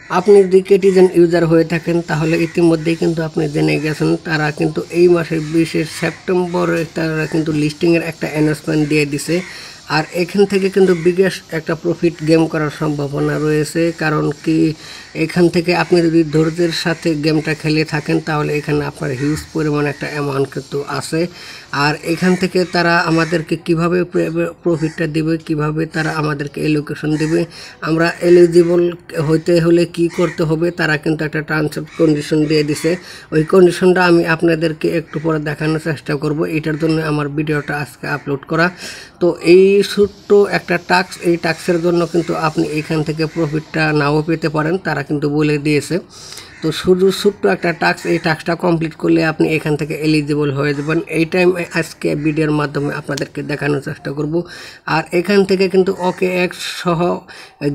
আপনি যদি কেটিজেন ইউজার হয়ে থাকেন তাহলে ইতিমধ্যেই কিন্তু আপনি জেনে গেছেন তারা কিন্তু এই মাসের 20 সেপ্টেম্বরে তারা কিন্তু লিস্টিংয়ের একটা অ্যানাউন্সমেন্ট দিয়ে দিছে। আর এখান থেকে কিন্তু বিগেস্ট একটা প্রফিট গেম করার সম্ভাবনা রয়েছে। কারণ কি এখান থেকে আপনি যদি ধৈর্যের সাথে গেমটা খেলে থাকেন তাহলে এখানে আপনার হিউজ পরিমাণ একটা অ্যামাউন্ট কিন্তু আছে। আর এখান থেকে তারা আমাদেরকে কিভাবে প্রফিটটা দেবে, কিভাবে তারা আমাদেরকে এলোকেশন দেবে, আমরা এলিজিবল হইতে হলে কি করতে হবে, তারা কিন্তু একটা টার্মস অ্যান্ড কন্ডিশন দিয়ে দিছে। ওই কন্ডিশনটা আমি আপনাদেরকে একটু পরে দেখানোর চেষ্টা করব। এটার জন্য আমার ভিডিওটা আজকে আপলোড করা। তো এই ছোট্ট একটা টাস্ক, এই টাস্কের জন্য কিন্তু আপনি এখান থেকে প্রফিটটা নাও পেতে পারেন, তারা কিন্তু বলে দিয়েছে। তো শুধু ছোট্ট একটা টাস্ক, এই টাস্কটা কমপ্লিট করলে আপনি এখান থেকে এলিজিবল হয়ে যাবেন। এইটাই আমি আজকে ভিডিওর মাধ্যমে আপনাদেরকে দেখানোর চেষ্টা করব। আর এখান থেকে কিন্তু OKX সহ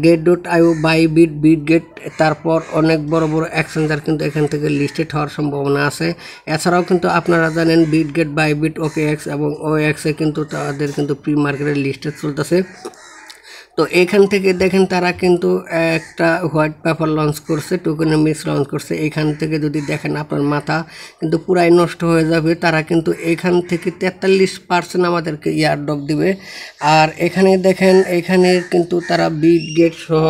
get.io, বাইবিট, বিটগেট, তারপর অনেক বড় বড় এক্সচেঞ্জার কিন্তু এখান থেকে লিস্টেড হওয়ার সম্ভাবনা আছে। এছাড়াও কিন্তু আপনারা জানেন বিটগেট, বাইবিট, OKX এবং OX এ কিন্তু তাদের কিন্তু প্রি মার্কেটের লিস্টেড চলতেছে। তো এখান থেকে দেখেন তারা কিন্তু একটা হোয়াইট পেপার লঞ্চ করছে, টোকেনমিক্স লঞ্চ করছে। এখান থেকে যদি দেখেন আপনার মাথা কিন্তু পুরাই নষ্ট হয়ে যাবে। তারা কিন্তু এখান থেকে 43% আমাদেরকে ইয়ারড্রপ দিবে। আর এখানে দেখেন এখানে কিন্তু তারা বিটগেট সহ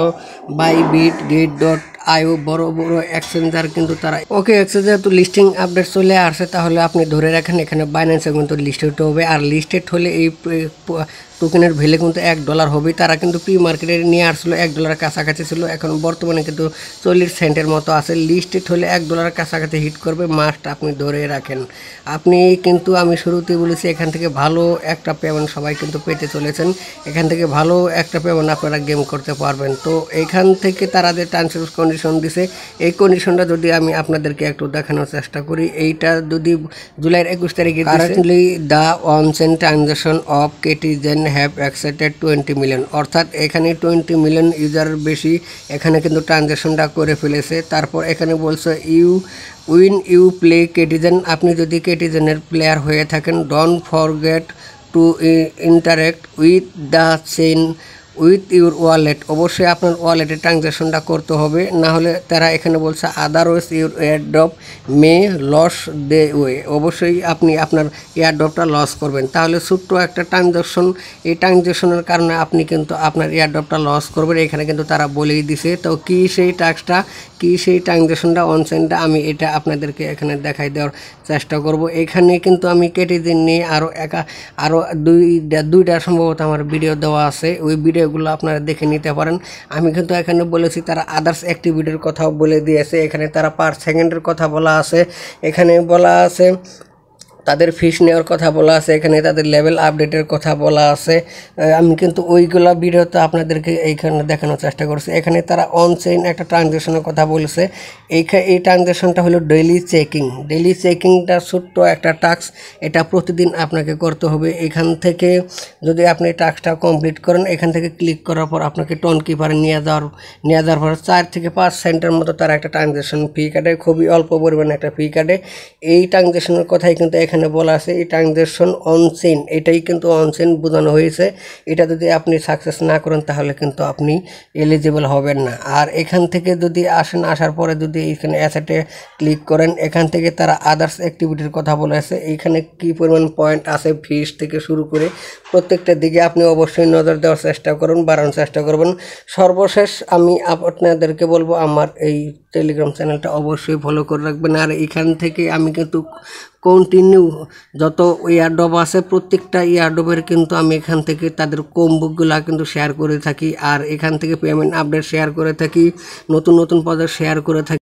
বাইবিট, get.io বড় বড় এক্সচেঞ্জার কিন্তু তারা OKX যেহেতু লিস্টিং আপডেট চলে আসছে তাহলে আপনি ধরে রাখেন এখানে বাইন্যান্সে কিন্তু লিস্টেড হবে। আর লিস্টেড হলে এই টোকেনের ভ্যালু কিন্তু $1 হবে। তারা কিন্তু প্রি মার্কেটে নিয়ে আসছিল $1 কাছাকাছি ছিল, এখন বর্তমানে কিন্তু 40 সেন্টের মতো আছে। লিস্টেড হলে $1 কাছাকাছি হিট করবে, মাস্ট আপনি ধরে রাখেন। আপনি কিন্তু আমি শুরুতেই বলেছি এখান থেকে ভালো একটা পেমেন্ট সবাই কিন্তু পেতে চলেছেন। এখান থেকে ভালো একটা পেমেন্ট আপনারা গেম করতে পারবেন। তো এখান থেকে তারা যে টার্মস এন্ড কন্ডিশন দিছে, এই কন্ডিশনটা যদি আমি আপনাদেরকে একটু দেখানোর চেষ্টা করি। এইটা যদি জুলাইয়ের 21 তারিখে currently the onchain transaction of কেটিজেন হ্যাভ এক্সেটেড 20 মিলিয়ন, অর্থাৎ এখানে 20 মিলিয়ন ইউজার বেশি এখানে কিন্তু ট্রানজাকশনটা করে ফেলেছে। তারপর এখানে বলছে ইউ প্লে কেটিজেন, আপনি যদি কেটিজেনের প্লেয়ার হয়ে থাকেন don't forget to interact with the chain with your wallet, অবশ্যই আপনার ওয়ালেটে ট্রানজ্যাকশনটা করতে হবে, না হলে তারা এখানে বলছে otherwise your airdrop may lose their way, অবশ্যই আপনি আপনার এয়ারড্রপটা লস করবেন। তাহলে ছোট্ট একটা ট্রানজ্যাকশন, এই ট্রানজ্যাকশনের কারণে আপনি কিন্তু আপনার এয়ারড্রপটা লস করবেন, এখানে কিন্তু তারা বলেই দিছে। তো কী সেই টাস্কটা, কী সেই ট্রানজ্যাকশনটা অনচেনটা, আমি এটা আপনাদেরকে এখানে দেখাই দেওয়ার চেষ্টা করব। এখানে কিন্তু আমি কেটিজেন নিয়ে আরও দুইটা সম্ভবত আমার ভিডিও দেওয়া আছে, ওই ভিডিওগুলো আপনারা দেখে নিতে পারেন। আমি কিন্তু এখানে বলেছি তারা আদার্স অ্যাক্টিভিটির কথাও বলে দিয়েছে, এখানে তারা পার সেকেন্ডের কথা বলা আছে, এখানে বলা আছে তাদের ফিস নেওয়ার কথা বলা আছে, এখানে তাদের লেভেল আপডেটের কথা বলা আছে। আমি কিন্তু ওইগুলা ভিডিওতে আপনাদেরকে এইখানে দেখানোর চেষ্টা করছি। এখানে তারা অনচেইন একটা ট্রানজ্যাকশনের কথা বলেছে। এই ট্রানজ্যাকশনটা হলো ডেইলি চেকিংটা ছোট্ট একটা টাস্ক, এটা প্রতিদিন আপনাকে করতে হবে। এখান থেকে যদি আপনি টাস্কটা কমপ্লিট করেন, এখান থেকে ক্লিক করার পর আপনাকে টোন কিপারে নিয়ে যাওয়ার পর 4 থেকে 5 সেন্টের মতো তারা একটা ট্রানজ্যাকশন ফি কাটে, খুবই অল্প পরিমাণে একটা ফি কাটে। এই ট্রানজ্যাকশনের কথাই কিন্তু এখানে বলা আছে, এই ট্রানজ্যাকশন অনচেইন, এটাই কিন্তু অনচেইন বোঝানো হয়েছে। এটা যদি আপনি সাকসেস না করেন তাহলে কিন্তু আপনি এলিজিবল হবেন না। আর এখান থেকে যদি আসার পরে যদি এখানে অ্যাসেটে ক্লিক করেন, এখান থেকে তারা আদার্স অ্যাক্টিভিটির কথা বলেছে। এইখানে কি পরিমাণ পয়েন্ট আছে ফিস থেকে শুরু করে প্রত্যেকটা দিকে আপনি অবশ্যই নজর দেওয়ার চেষ্টা করুন, বাড়ানোর চেষ্টা করবেন। সর্বশেষ আমি আপনাদেরকে বলবো আমার এই টেলিগ্রাম চ্যানেলটা অবশ্যই ফলো করে রাখবেন। আর এখান থেকে আমি কিন্তু কন্টিনিউ যত ইয়ারড্রপ আছে প্রত্যেকটা ইয়ারড্রপের কিন্তু আমি এখান থেকে তাদের কম্বোগুলা কিন্তু শেয়ার করে থাকি। আর এখান থেকে পেমেন্ট আপডেট শেয়ার করে থাকি, নতুন নতুন প্রজেক্ট শেয়ার করে থাকি।